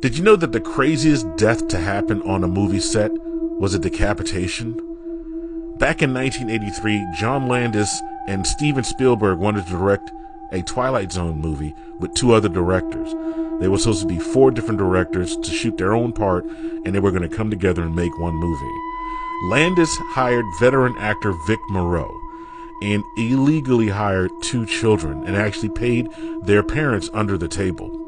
Did you know that the craziest death to happen on a movie set was a decapitation? Back in 1983, John Landis and Steven Spielberg wanted to direct a Twilight Zone movie with two other directors. They were supposed to be four different directors to shoot their own part, and they were going to come together and make one movie. Landis hired veteran actor Vic Morrow and illegally hired two children and actually paid their parents under the table.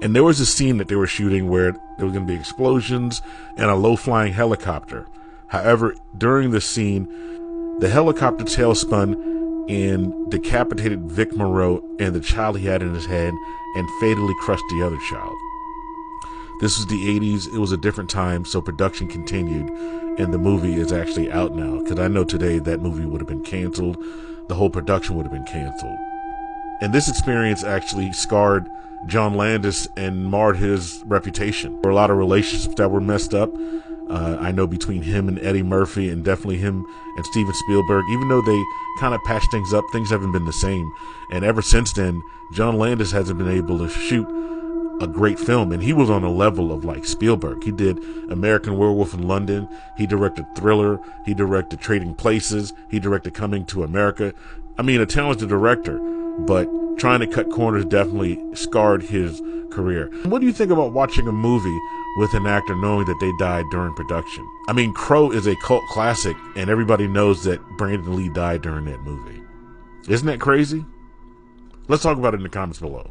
And there was a scene that they were shooting where there was going to be explosions and a low-flying helicopter. However, during the scene, the helicopter tail spun and decapitated Vic Morrow and the child he had in his head and fatally crushed the other child. This was the 80s. It was a different time, so production continued, and the movie is actually out now, because I know today that movie would have been canceled. The whole production would have been canceled. And this experience actually scarred John Landis and marred his reputation. There were a lot of relationships that were messed up. I know between him and Eddie Murphy, and definitely him and Steven Spielberg, even though they kind of patched things up, things haven't been the same. And ever since then, John Landis hasn't been able to shoot a great film. And he was on a level of like Spielberg. He did American Werewolf in London. He directed Thriller. He directed Trading Places. He directed Coming to America. I mean, a talented director, but trying to cut corners definitely scarred his career. What do you think about watching a movie with an actor knowing that they died during production? I mean, Crow is a cult classic, and everybody knows that Brandon Lee died during that movie. Isn't that crazy? Let's talk about it in the comments below.